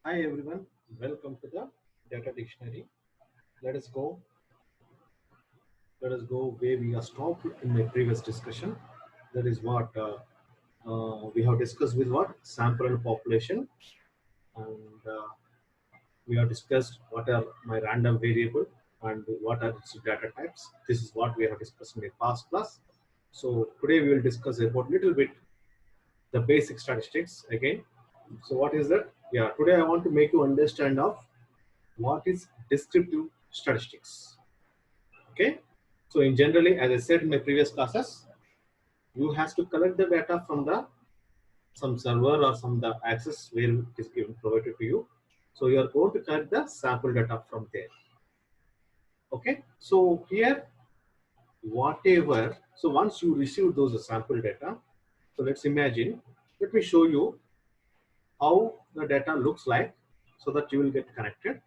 Hi everyone, welcome to the data dictionary. Let us go. Let us go where we are stopped in my previous discussion. That is what we have discussed with what sample and population, and we have discussed what are my random variable and what are its data types. This is what we have discussed in the past class. So today we will discuss about little bit the basic statistics again. So what is that? Yeah, today I want to make you understand of what is descriptive statistics. Okay, so in generally, as I said in my previous classes, you has to collect the data from the some server or some the access where it is given provided to you. So you are going to collect the sample data from there. Okay, so here whatever, so once you receive those sample data, so let's imagine, let me show you how the data looks like so that you will get connected.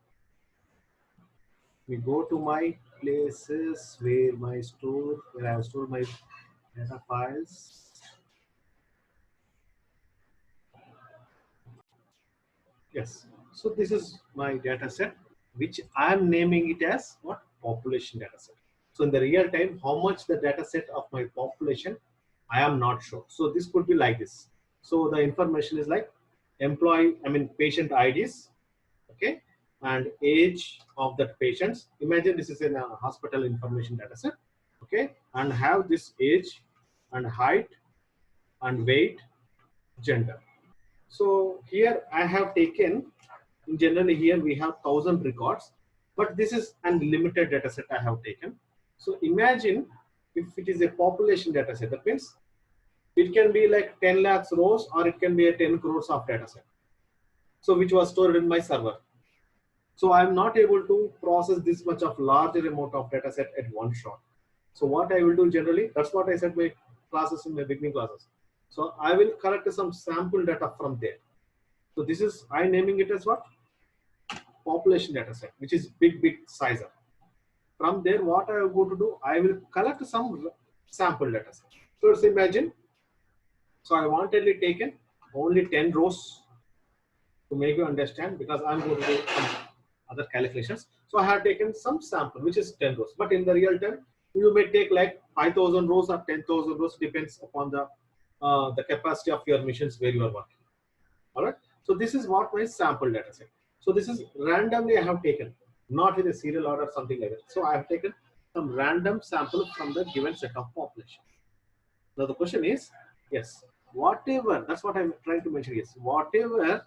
We go to my places where I have stored my data files. Yes. So this is my data set, which I am naming it as what? Population data set. So in the real time, how much the data set of my population, I am not sure. So this could be like this. So the information is like patient IDs, okay, and age of that patients. Imagine this is in a hospital information data set, okay, and have this age and height and weight, gender. So here I have taken, in generally here we have 1000 records, but this is unlimited data set I have taken. So imagine if it is a population data set, that means it can be like 10 lakhs rows or it can be a 10 crores of data set. So which was stored in my server. So I'm not able to process this much of larger amount of data set at one shot. So what I will do generally, that's what I said my classes in my beginning classes. So I will collect some sample data from there. So this is, I naming it as what? Population data set, which is big sizer. From there, what I will go to do, I will collect some sample data set. So let's imagine, so I wanted taken only 10 rows to make you understand because I'm going to do some other calculations. So I have taken some sample, which is 10 rows. But in the real time, you may take like 5,000 rows or 10,000 rows, depends upon the capacity of your machines where you are working. All right. So this is what my sample data set. So this is randomly I have taken, not with a serial order or something like that. So I have taken some random sample from the given set of population. Now the question is, yes, whatever, that's what I'm trying to mention, yes, whatever,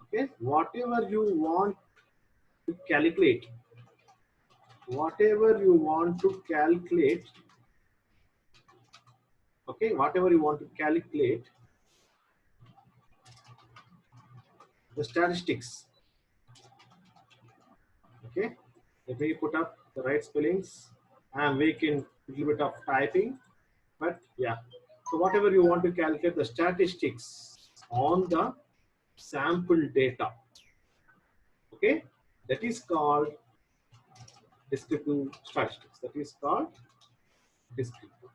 okay, whatever you want to calculate, whatever you want to calculate, okay, whatever you want to calculate, the statistics, okay, let me put up the right spellings. I'm weak in a little bit of typing, but yeah. So whatever you want to calculate the statistics on the sample data, okay, that is called descriptive statistics. That is called descriptive.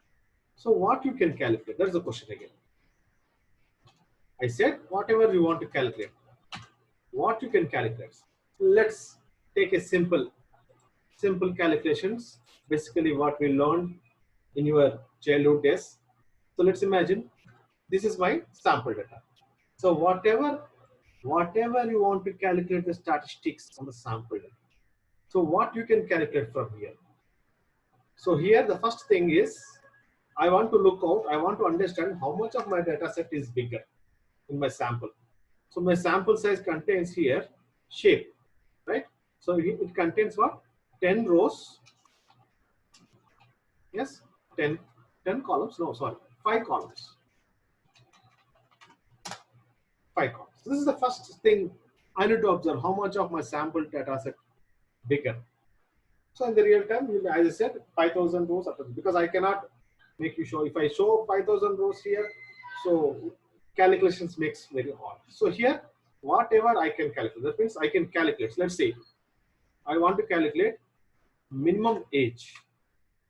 So what you can calculate? That's the question again. I said whatever you want to calculate. What you can calculate? Let's take a simple calculations. Basically, what we learned in your childhood days. So let's imagine this is my sample data. So whatever you want to calculate the statistics on the sample data. So what you can calculate from here. So here the first thing is I want to look out, I want to understand how much of my data set is bigger in my sample. So my sample size contains here shape, right? So it contains what? 10 rows. Yes, 10 columns. No, sorry, 5 columns. 5 columns. This is the first thing I need to observe how much of my sample data set bigger. So in the real time, as I said, 5,000 rows because I cannot make you show. If I show 5,000 rows here, so calculations makes very hard. So here, whatever I can calculate, that means I can calculate. Let's say I want to calculate minimum age.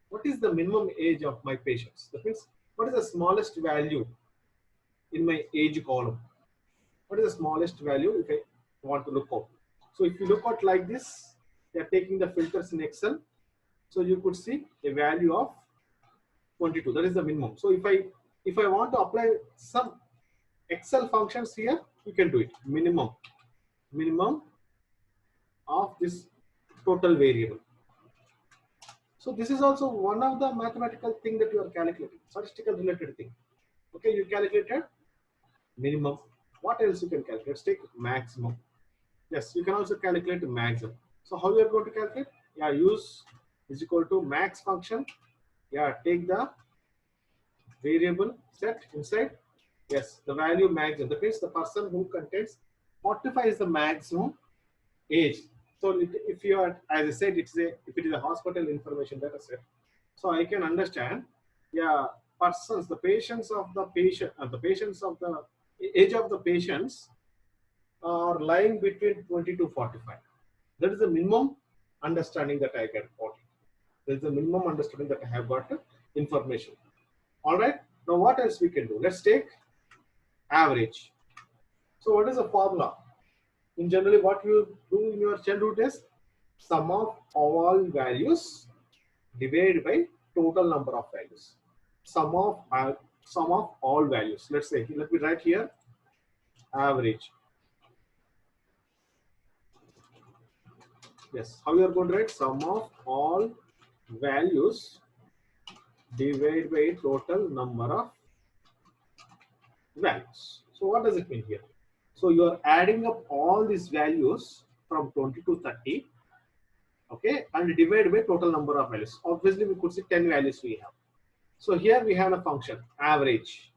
What is the minimum age of my patients? That means what is the smallest value in my age column? What is the smallest value? Okay. want to look out. So if you look out like this, they are taking the filters in Excel. So you could see a value of 22. That is the minimum. So if I want to apply some Excel functions here, you can do it. Minimum of this total variable. So this is also one of the mathematical thing that you are calculating, statistical related thing. Okay, you calculated minimum. What else you can calculate? Let's take maximum. Yes, you can also calculate maximum. So how you are going to calculate? Yeah, use is equal to max function. Yeah, take the variable set inside. Yes, the value maximum. That means the person who contains 45 is the maximum age. So if you are, as I said, if it is a hospital information data set, so I can understand, yeah, persons, the patients of the patient, the patients of the age of the patients are lying between 20 to 45. That is the minimum understanding that I get got. That is the minimum understanding that I have got information. All right. Now what else we can do? Let's take average. So what is the formula? In generally, what you do in your childhood is sum of all values divided by total number of values. Sum of all values. Let's say, let me write here average. Yes, how you are going to write sum of all values divided by total number of values. So what does it mean here? So you are adding up all these values from 20 to 30, okay, and divide by total number of values. Obviously, we could see 10 values we have. So here we have a function average.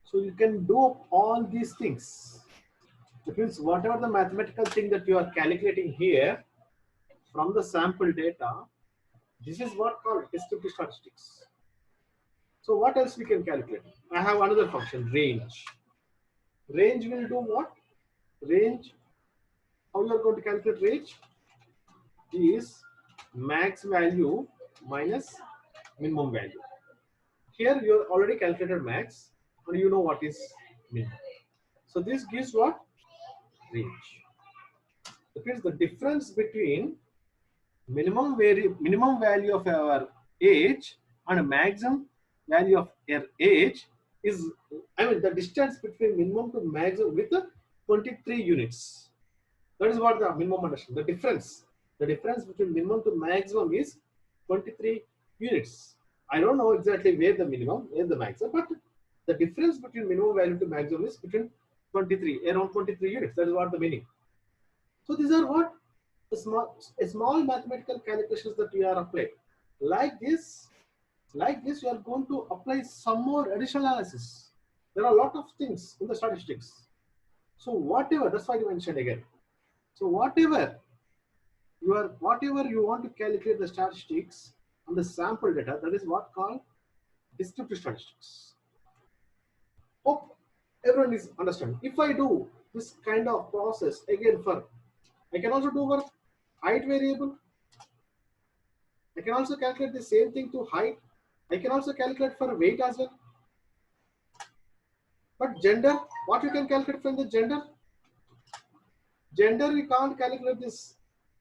So you can do all these things. That means whatever the mathematical thing that you are calculating here from the sample data, this is what called descriptive statistics. So what else we can calculate? I have another function, range. Range will do what? Range, how you are going to calculate range? Is max value minus minimum value. Here you are already calculated max and you know what is minimum. So this gives what? Range. That means the difference between minimum value of our age and maximum value of your age is, I mean, the distance between minimum to maximum with 23 units. That is what the minimum understand. The difference between minimum to maximum is 23 units. I don't know exactly where the minimum, where the maximum, but the difference between minimum value to maximum is between 23, around 23 units. That is what the meaning. So these are what? A small mathematical calculations that we are applying. Like this, you are going to apply some more additional analysis. There are a lot of things in the statistics. So whatever, that's why I mentioned again. So whatever you want to calculate the statistics on the sample data, that is what called descriptive statistics. Hope everyone is understanding. If I do this kind of process again I can also do for height variable. I can also calculate the same thing to height. I can also calculate for weight as well. But gender, what you can calculate from the gender? Gender, we can't calculate this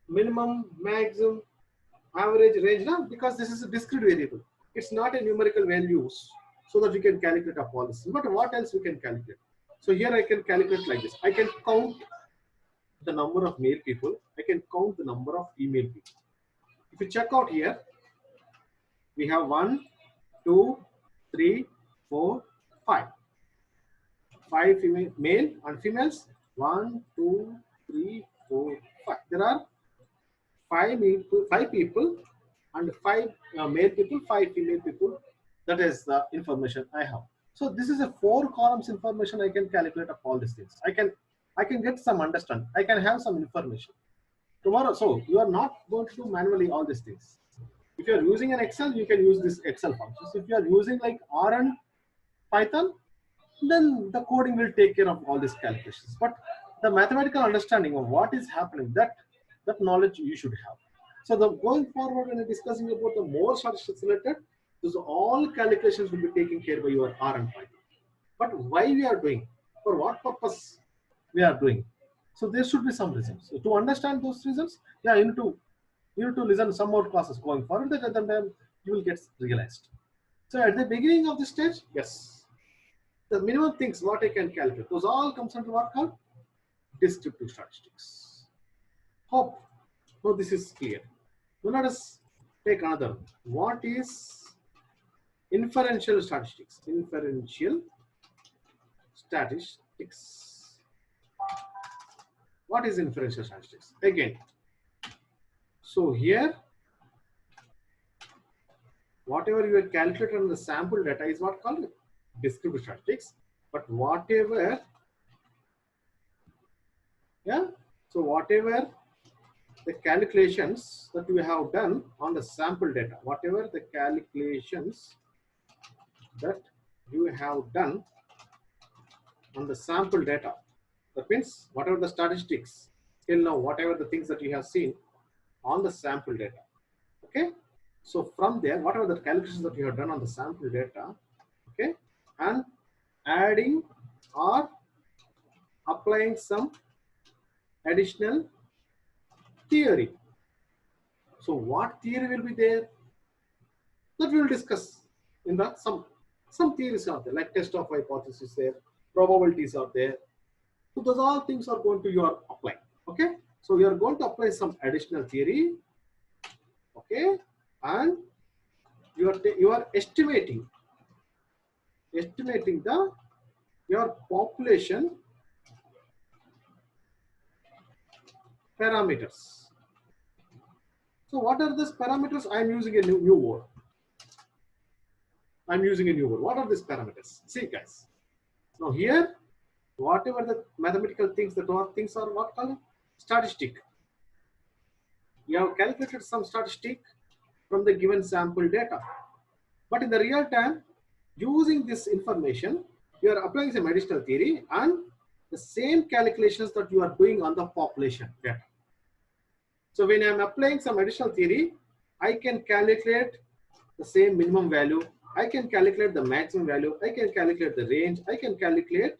minimum, maximum, average, range now because this is a discrete variable. It's not a numerical values so that we can calculate a policy. But what else we can calculate? So here I can calculate like this. I can count the number of male people. I can count the number of female people. If you check out here, we have 1, 2, 3, 4, 5. 5 female, male and females. 1, 2, 3, 4, 5. There are 5 people and 5 male people, 5 female people. That is the information I have. So this is a 4 columns information. I can calculate up all these things. I can get some understand. I can have some information. Tomorrow, so you are not going to do manually all these things. If you are using an Excel, you can use this Excel functions. If you are using like R and Python, then the coding will take care of all these calculations. But the mathematical understanding of what is happening, that knowledge you should have. So going forward when discussing about the more statistics related, those all calculations will be taken care by your R and Python. But why we are doing? For what purpose we are doing. So there should be some results. So to understand those results, yeah, you need to listen to some more classes going forward. That at the time you will get realized. So at the beginning of the stage, yes, the minimum things what I can calculate, those all comes under what called descriptive statistics. Hope now this is clear. Now let us take another one. What is inferential statistics? Inferential statistics. What is inferential statistics? Again, so here, whatever you have calculated on the sample data is what called descriptive statistics. But whatever, yeah, so whatever the calculations that we have done on the sample data, whatever the calculations that you have done on the sample data, that means whatever the statistics till now, whatever the things that you have seen on the sample data, okay, so from there whatever the calculations that you have done on the sample data, okay, and adding or applying some additional theory. So what theory will be there, that we will discuss in that. Some theories are there, like test of hypothesis there, probabilities are there. So those all things are going to you are applying. Okay, so you are going to apply some additional theory. Okay, and you are estimating the your population parameters. So what are these parameters? I am using a new word. I'm using a new word. What are these parameters? See guys. Now here, whatever the mathematical things, the things are what called statistic. You have calculated some statistic from the given sample data. But in the real time, using this information, you are applying some additional theory and the same calculations that you are doing on the population data. So when I am applying some additional theory, I can calculate the same minimum value. I can calculate the maximum value. I can calculate the range. I can calculate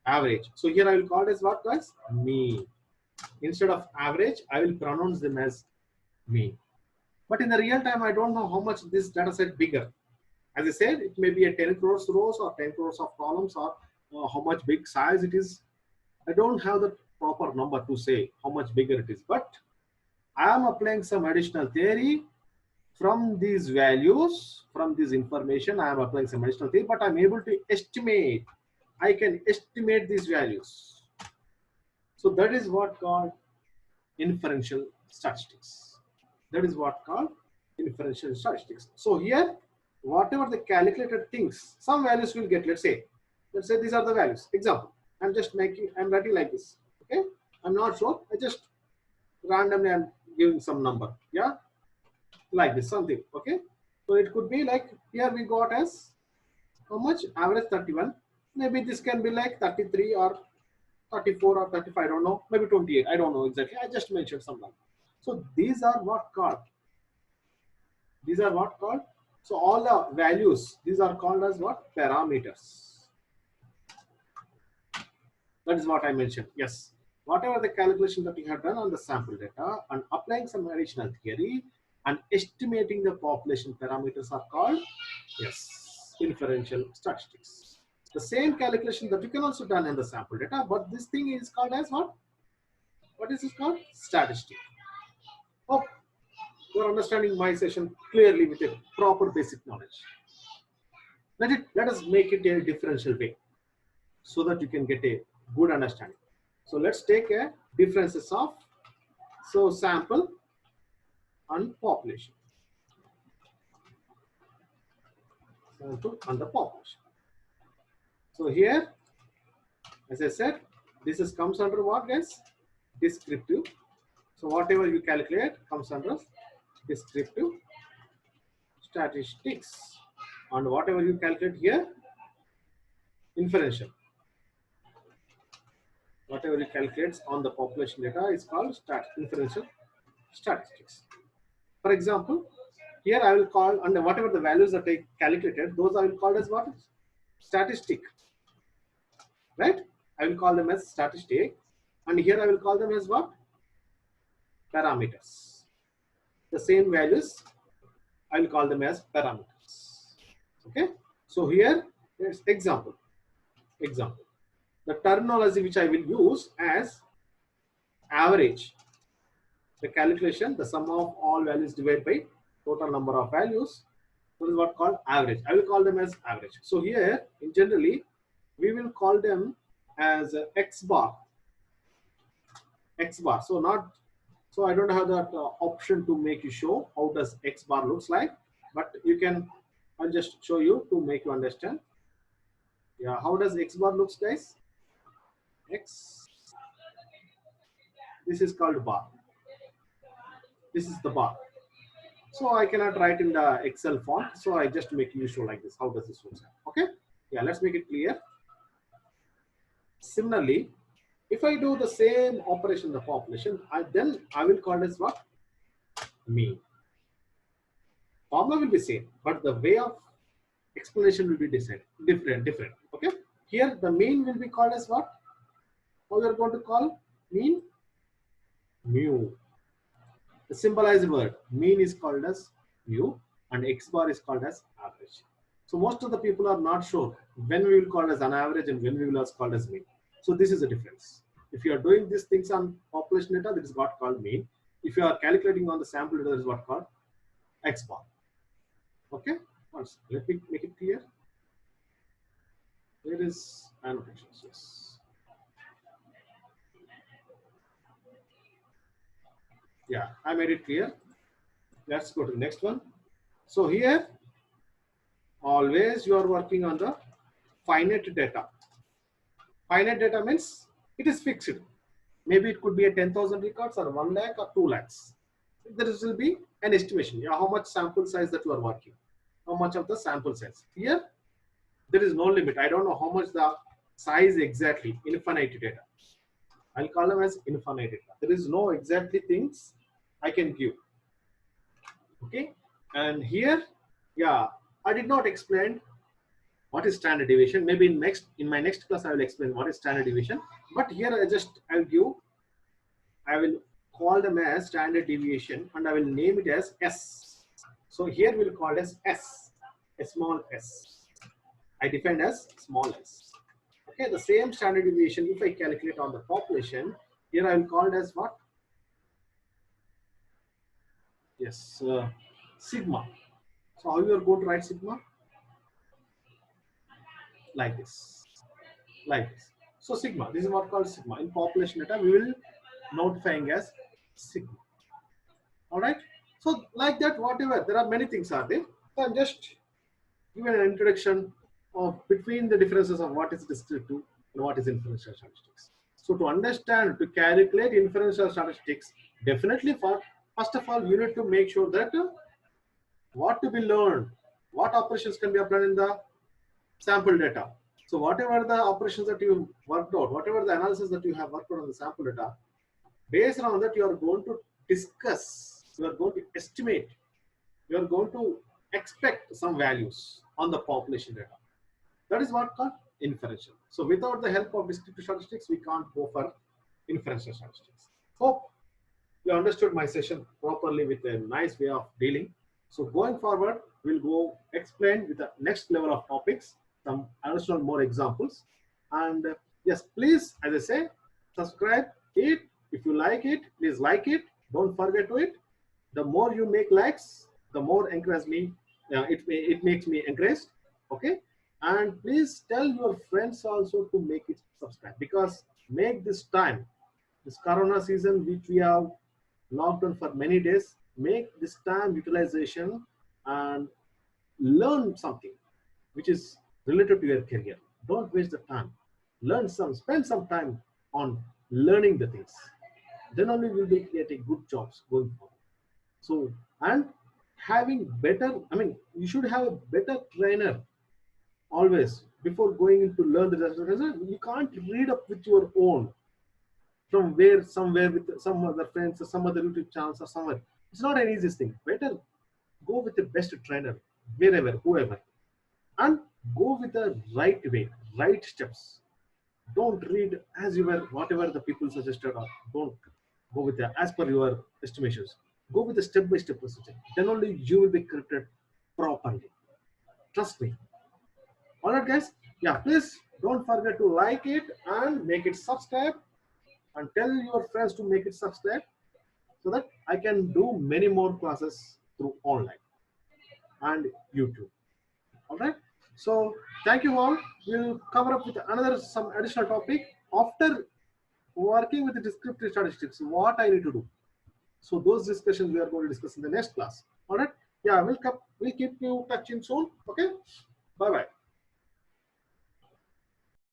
average. So here I will call it as what guys? Mean. Instead of average, I will pronounce them as mean. But in the real time, I don't know how much this data set bigger. As I said, it may be a 10 crores rows or 10 crores of columns, or how much big size it is. I don't have the proper number to say how much bigger it is, but I am applying some additional theory from these values, from this information. I am applying some additional theory, but I'm able to estimate. I can estimate these values. So that is what called inferential statistics. That is what called inferential statistics. So here, whatever the calculated things, some values will get, let's say these are the values. Example, I'm writing like this. Okay, I'm not sure. I just randomly I'm giving some number. Yeah, like this something. Okay, so it could be like here we got as how much average 31. Maybe this can be like 33 or 34 or 35. I don't know. Maybe 28. I don't know exactly. I just mentioned some number. So these are what called. These are what called. So all the values, these are called as what? Parameters. That is what I mentioned. Yes. Whatever the calculation that you have done on the sample data and applying some additional theory and estimating the population parameters are called, yes, inferential statistics. The same calculation that you can also done in the sample data, but this thing is called as what? What is this called? Statistic. Hope you are understanding my session clearly with a proper basic knowledge. Let us make it a differential way so that you can get a good understanding. So let's take a differences of sample and population. Sample and the population. So here, as I said, this is comes under what guys? Descriptive. So whatever you calculate comes under descriptive statistics, and whatever you calculate here, inferential. Whatever you calculate on the population data is called inferential statistics. For example, here I will call under whatever the values that I calculated, those I will call as what? Statistic. Right? I will call them as statistic, and here I will call them as what? Parameters. The same values, I will call them as parameters. Okay. So here, here's example. Example. The terminology which I will use as average. The calculation, the sum of all values divided by total number of values. This is what called average. I will call them as average. So here, in generally, we will call them as X bar. X bar. So not. So I don't have that option to make you show how does X bar looks like, but you can. I'll just show you to make you understand. Yeah, how does X bar looks, guys? X. This is called bar. This is the bar. So I cannot write in the Excel font. So I just make you show like this. How does this look like? Okay. Yeah, let's make it clear. Similarly, if I do the same operation in the population, then I will call this what? Mean. Formula will be same, but the way of explanation will be different. Okay. Here the mean will be called as what? How we are going to call mean? Mu. The symbolized word mean is called as mu, and X bar is called as average. So most of the people are not sure when we will call as an average and when we will call as mean. So this is the difference. If you are doing these things on population data, that is what called mean. If you are calculating on the sample data, that is what called X bar. Okay, once let me make it clear. There is annotations. Yes. Yeah, I made it clear. Let's go to the next one. So here, always you are working on the finite data. Finite data means it is fixed. Maybe it could be a 10,000 records or 1 lakh or 2 lakhs. There will be an estimation. Yeah, how much sample size that you are working. How much of the sample size. Here, there is no limit. I don't know how much the size exactly. Infinite data. I'll call them as infinite data. There is no exactly things I can give. Okay. And here, yeah, I did not explain what is standard deviation. Maybe in my next class I will explain what is standard deviation. But here I will call them as standard deviation and I will name it as S. So here we'll call it as S, a small s. I defined as small s. Okay, the same standard deviation if I calculate on the population, here I will call it as what? Yes, sigma. So how you are going to write sigma? Like this. Like this. So sigma, this is what called sigma. In population data, we will notifying as sigma. All right. So like that, whatever, there are many things are there. So I'm just giving an introduction of between the differences of what is descriptive and what is inferential statistics. So to understand, to calculate inferential statistics, definitely first of all, you need to make sure that what to be learned, what operations can be applied in the sample data. So whatever the operations that you worked out, whatever the analysis that you have worked out on the sample data, based on that you are going to discuss, you are going to estimate, you are going to expect some values on the population data. That is what called inferential. So without the help of descriptive statistics, we can't go for inferential statistics. Hope you understood my session properly with a nice way of dealing. So going forward, we'll go explain with the next level of topics, some additional more examples. And yes, please, as I say, subscribe it. If you like it, please like it. Don't forget to it. The more you make likes, the more encourage me. It makes me encouraged. Okay. And please tell your friends also to make it subscribe, because make this time, this Corona season, which we have locked down for many days, make this time utilization and learn something which is related to your career. Don't waste the time. Spend some time on learning the things. Then only will be getting good jobs going forward. So, and having better, you should have a better trainer always before going into learn the result. You can't read up with your own from somewhere with some other friends or some other YouTube channels or somewhere. It's not an easy thing. Better go with the best trainer, wherever, whoever, and go with the right way, right steps. Don't read as you were whatever the people suggested, or don't go with the as per your estimations. Go with the step-by-step procedure. Then only you will be corrected properly. Trust me. All right, guys. Yeah, please don't forget to like it and make it subscribe, and tell your friends to make it subscribe, so that I can do many more classes through online and YouTube. All right. So thank you all. We'll cover up with another some additional topic after working with the descriptive statistics. What I need to do. So those discussions we are going to discuss in the next class. All right. Yeah, we'll keep you touching soon. Okay. Bye bye.